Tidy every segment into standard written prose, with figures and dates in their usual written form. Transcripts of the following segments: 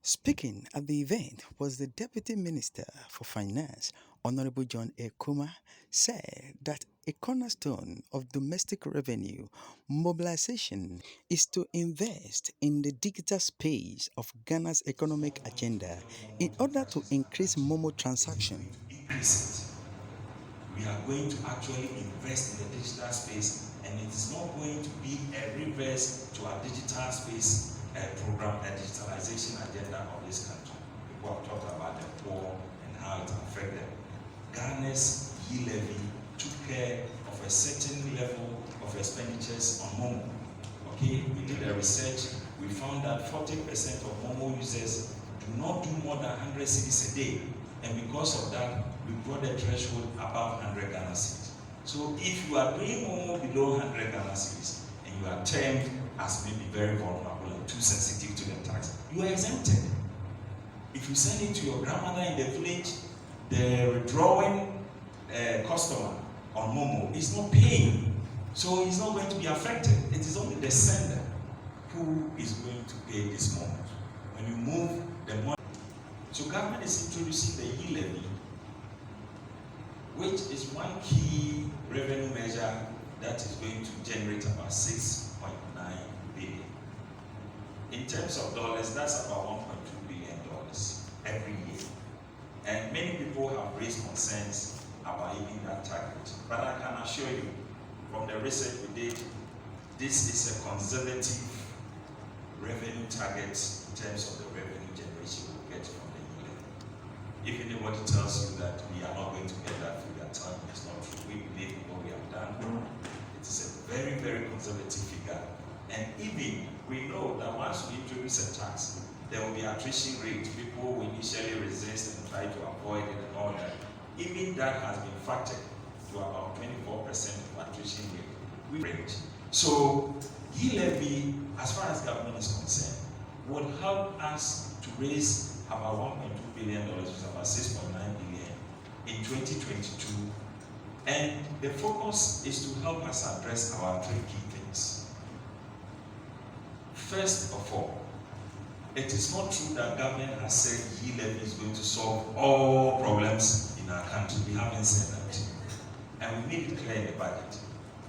Speaking at the event was the Deputy Minister for Finance, Honorable John Ekuma, said that a cornerstone of domestic revenue mobilization is to invest in the digital space of Ghana's economic agenda in order to increase Momo transaction. Increase it. We are going to actually invest in the digital space, and it is not going to be a reverse to our digital space program, a digitalization agenda of this country. People have talked about the poor and how it affects them. Ghana's E-LEVY took care of a certain level of expenditures on Momo. Okay, we did a research. We found that 40% of Momo users do not do more than 100 cedis a day, and because of that, we brought the threshold above 100 Ghana cedis. So if you are doing Momo below 100 Ghana cedis and you are termed as maybe very vulnerable and too sensitive to the tax, you are exempted. If you send it to your grandmother in the village, the withdrawing customer on Momo is not paying, so he's not going to be affected. It is only the sender who is going to pay this moment. When you move the money, so government is introducing the E-LEVY, which is one key revenue measure that is going to generate about 6.9 billion. In terms of dollars, that's about $1.2 billion every year. And many people have raised concerns about even that target. But I can assure you, from the research we did, this is a conservative revenue target in terms of the revenue generation we'll get from the E-LEVY. If anybody tells you that we are not going to get that figure, tell them it's not true. We believe in what we have done. It is a very, very conservative figure. And even we know that once we introduce a tax, there will be attrition rate. People will initially resist and try to avoid it and all that. Even that has been factored to about 24% of attrition rate. So E-LEVY, as far as government is concerned, would help us to raise about $1.2 billion, which is about 6.9 billion in 2022. And the focus is to help us address our three key things. First of all, it is not true that government has said E-LEVY is going to solve all problems in our country. We haven't said that. And we made it clear in the budget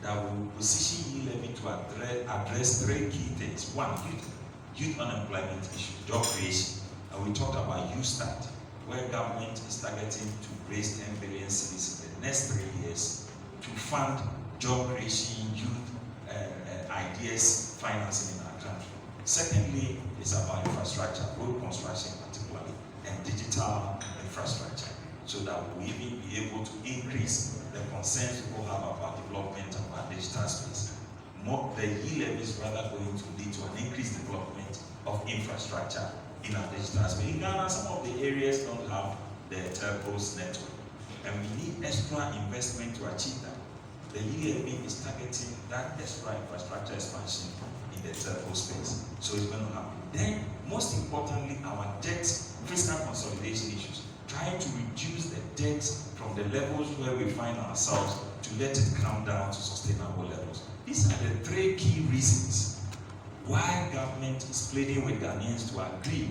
that we will position E-LEVY to address three key things. One, youth unemployment issue, job creation. And we talked about Youth Start, where government is targeting to raise 10 billion cedis in the next 3 years to fund job creation, youth ideas financing in our country. Secondly, it's about infrastructure, road construction particularly, and digital infrastructure, so that we will even be able to increase the concerns people have about development of our digital space. The E-LEVY is rather going to lead to an increased development of infrastructure in our digital space. In Ghana, some of the areas don't have the telcos network, and we need extra investment to achieve that. The E-LEVY is targeting that extra infrastructure expansion in the telco space, so it's going to happen. Then, most importantly, our debt, fiscal consolidation issues, trying to reduce the debt from the levels where we find ourselves to let it come down to sustainable levels. These are the three key reasons why government is pleading with Ghanaians to agree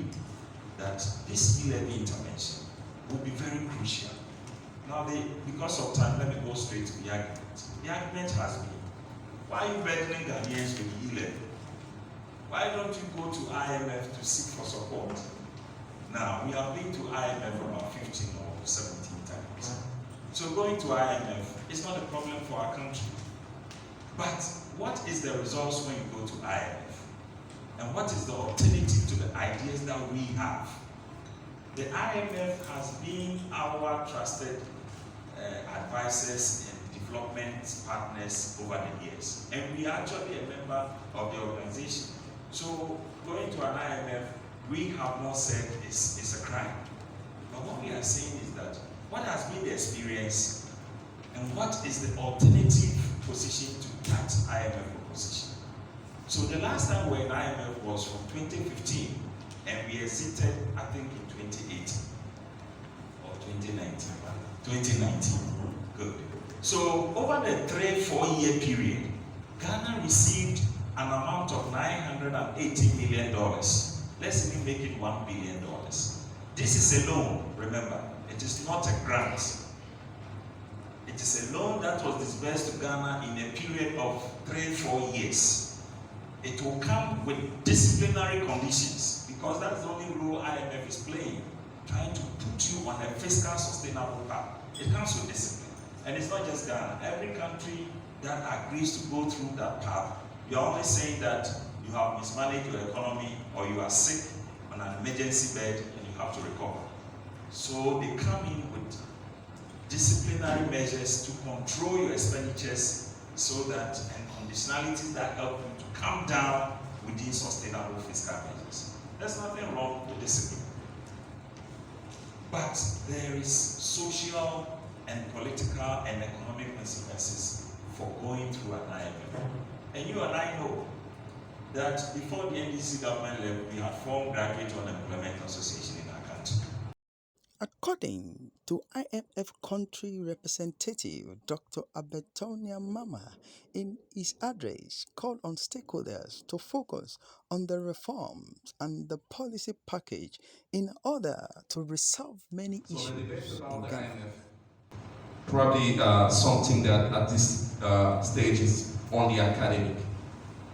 that this E-LEVY intervention will be very crucial. Now, because of time, let me go straight to the argument. The argument has been, why are you burdening Ghanaians with E-LEVY? Why don't you go to IMF to seek for support? Now, we have been to IMF about 15 or 17 times. So going to IMF is not a problem for our country. But what is the results when you go to IMF? And what is the alternative to the ideas that we have? The IMF has been our trusted advisors and development partners over the years. And we are actually a member of the organization. So going to an IMF, we have not said it's a crime. But what we are saying is that what has been the experience and what is the alternative position to that IMF proposition? So the last time we were in IMF was from 2015, and we exited, I think, in 2018 or 2019. 2019. Good. So over the 3-4 year period, Ghana received an amount of $980 million. Let Let's even make it $1 billion. This is a loan, remember. It is not a grant. It is a loan that was disbursed to Ghana in a period of 3-4 years. It will come with disciplinary conditions, because that's the only role IMF is playing, trying to put you on a fiscal sustainable path. It comes with discipline. And it's not just Ghana. Every country that agrees to go through that path, you're only saying that you have mismanaged your economy, or you are sick on an emergency bed and you have to recover. So they come in with disciplinary measures to control your expenditures, so that, and conditionalities that help you to come down within sustainable fiscal measures. There's nothing wrong with discipline. But there is social and political and economic consequences for going through an IMF. And you and I know that before the NDC government level, we had formed Graduate Unemployment Association in our country. According to IMF country representative Dr. Abetonia Mama, in his address, called on stakeholders to focus on the reforms and the policy package in order to resolve many issues in Ghana. Probably something that at this stage is only academic.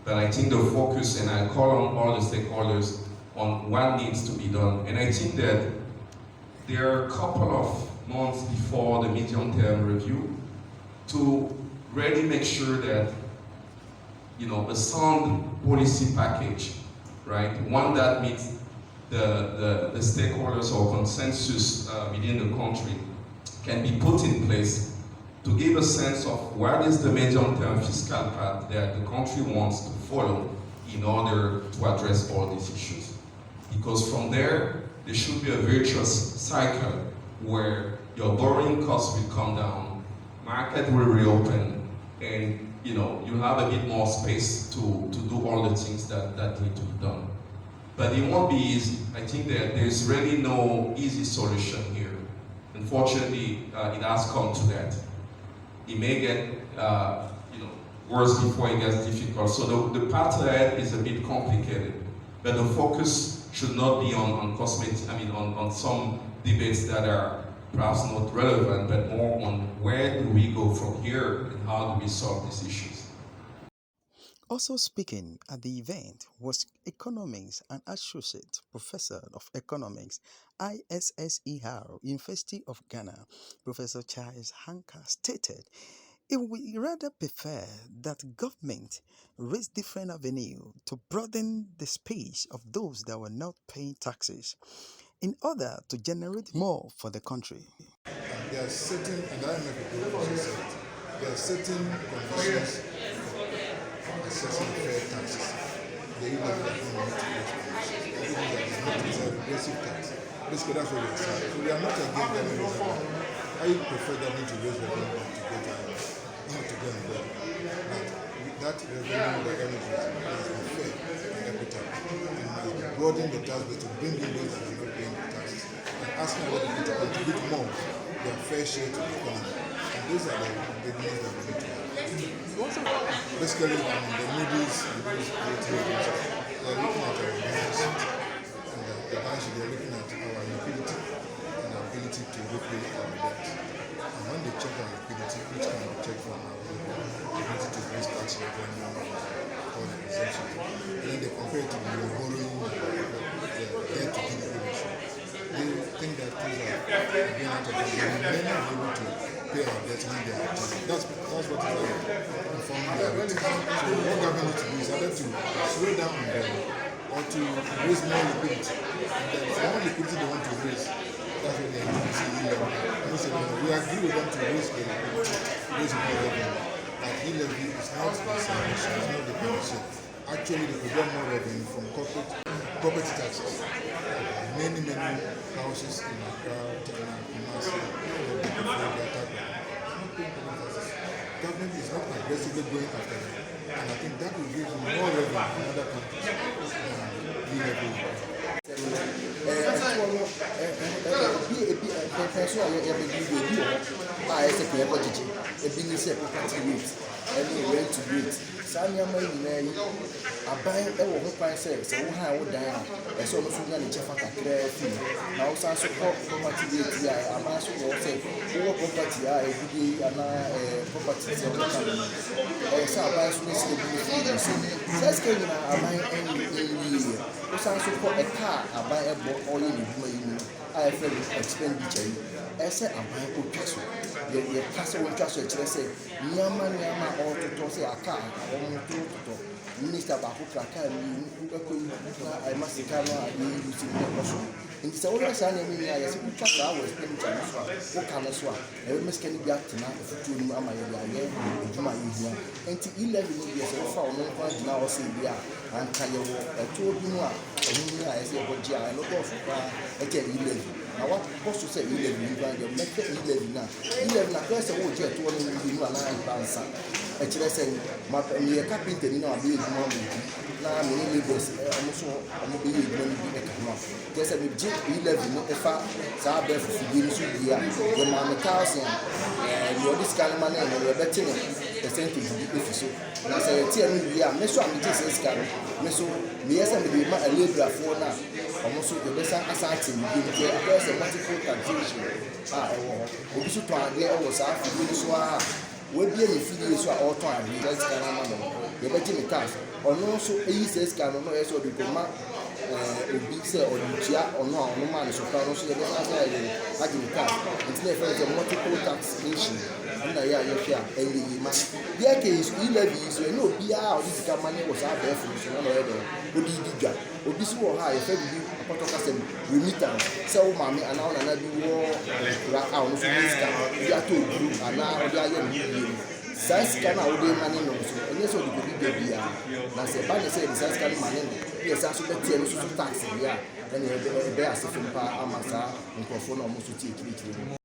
But I think the focus, and I call on all the stakeholders on what needs to be done. And I think that there are a couple of months before the medium-term review to really make sure that, you know, a sound policy package, right? One that meets the stakeholders or consensus within the country can be put in place to give a sense of what is the medium-term fiscal path that the country wants to follow in order to address all these issues. Because from there should be a virtuous cycle where your borrowing costs will come down, market will reopen, and you'll have a bit more space to do all the things that need to be done. But it won't be easy. I think that there's really no easy solution here. Unfortunately, it has come to that. It may get worse before it gets difficult. So the path ahead is a bit complicated, but the focus should not be on on some debates that are perhaps not relevant, but more on where do we go from here and how do we solve these issues. Also speaking at the event was Economics and Associate Professor of Economics, ISSER, University of Ghana, Professor Charles Hanka stated, it would rather prefer that government raise different avenues to broaden the space of those that were not paying taxes in order to generate more for the country. There are certain, and I make a also said, there are certain conditions for assessing fair taxes. The E-LEVY that don't meet those conditions. Everything that is not is a regressive tax. Basically, that's what we are saying. So we are not against government revenue. I prefer government to raise revenue than to get not to go and go. But that revenue that government is unfair and equitable. And must broaden the tax base to bring in those that are not paying the taxes. And asking other people to contribute more their fair share to the economy. And those are the engagement that we need to have. Basically, the Moody's ratings, they're looking at our balance sheet. And the balance sheet, they're looking at our liquidity and our ability to repay our debt. And when they check our liquidity, which can be checked from our ability to raise tax revenue or the exemption, and then they compare it to the borrowing, the debt to GDP ratio. They think that things are being out of control. We may not be able to pay our debt when they are active. That's what is informing their ratings. So what government needs to do is either to slow down on them or to raise more liquidity. And then for more liquidity they want to raise, that's what they are see E-LEVY. And we say, we agree with them to raise the liquidity, raise more revenue. But E-LEVY is not the solution, it's not the panacea. Actually, they could get more revenue from property taxes. Many houses in Accra, Tana, Kumasi, they prefer their tax. Government is not aggressively going after them. And I think that will give them more revenue in other countries than E-LEVY. ɛne rent to rate saa nneɛma nyinaa yi aban ɛwɔ ho kwan sɛ wo ha wo dan a ɛsɛ ɔno nso nya ne kyɛfa kakraa fi na wo san so kɔ property rate a aban so wɔ sɛ wowɔ property a ɛbide anaa property sɛ woka no ɛyɛ sɛ aban so ne sɛ bi fi so sɛ sika nyinaa aban ɛnwieɛ wo san so kɔ ɛka a aban ɛbɔ ɔyɛ ne dwuma yi mu a ɛfrɛ no expenditure yi ɛsɛ aban ɔtwa so yɛka sɛ wɔntwa so ɛkyerɛ sɛ nneɛma a ɔtotɔ sɛ aka a ɔmototɔ minister baako kraka mmienu wobɛkɔ yi na ɛma sika no a yɛyi si no ɛkɔ so nti sɛ wohwɛ saa nneɛma nyinaa yɛsɛ wotwa saa wɔ expenditure no so a woka no so a ɛbɛma sika no bi atena afutuo no mu ama yɛde ayɛ adwuma yɛhia nti E-LEVY no deɛ sɛ wofa ɔno nko agyina hɔ sɛ bi a anka yɛwɔ ɛtoɔ bi mu a ɔno ni a ɛsɛ yɛbɔgye a ɛno dɔɔso koraa ɛkyɛ E-LEVY na wakɔ so sɛ E-LEVY no koraa deɛ mɛhwɛ E-LEVY no a E-LEVY no akɔyɛ sɛ wogye ɛtoɔ no bi mu anaa mpa nsa ɛkyerɛ sɛ meyɛ kapintani na wabɛyɛ adwuma mu na mene labours ɔmo so ɔmo bɛyɛ adwuma no bi ɛka ho a kyerɛ sɛ megye E-LEVY no ɛfa saa abɛɛfo fidie no so wie a yɛmaa me $1,000 deɛ ɔde sika no ma no ɛno yɛbɛte ne percentage bi ɛfi so na sɛ yɛteɛ no wie a me so a megye sɛ sika no me so meyɛ sɛ mede ma alabrafoɔ no a ɔmo so yɛbɛsa asa ate ne bi nti akɔyɛ sɛ multiple taxation a ɛwɔ hɔ obi so tɔn adeɛ ɛwɔ saa fidie no so a wabie ne fidie so a ɔretɔn adeɛ yɛ sika no ama no yɛbɛgye ne tax ɔno nso ɛyi sɛ sika no na ɔyɛ sɛ ɔde kɔma obi sɛ ɔde tua ɔno a ɔno maa ne so koraa no nso yɛbɛsa sɛ agye ne tax nti na yɛfrɛ no sɛ multiple taxation ɛna yɛ a yɛhwɛ a ɛyɛ yi ma deɛ ka E-LEVY yi so ɛne obiara a ɔde sika ma ne wɔ saa abɛɛfo no so na ɔyɛ dɛ ɔde di dwa obi so wɔ ha a yɛfrɛ bibi akɔtɔ kasɛm remittance sɛ wo maame anaa wo nana bi wɔ kura a ɔno so ne sika ɔde atɔ oburu anaa ɔde ayɛ ne yie no saa sika no a wode ma ne no so ɛnyɛ sɛ ɔde kɔdi da biara na sɛ ɛba ne sɛ yɛde saa sika no ma ne no yɛ saa so bɛteɛ no so tax deɛ a ɛne ɛbɛyɛ ase fom paa ama saa nkurɔfoɔ no a ɔmo so tie akyirikyiri no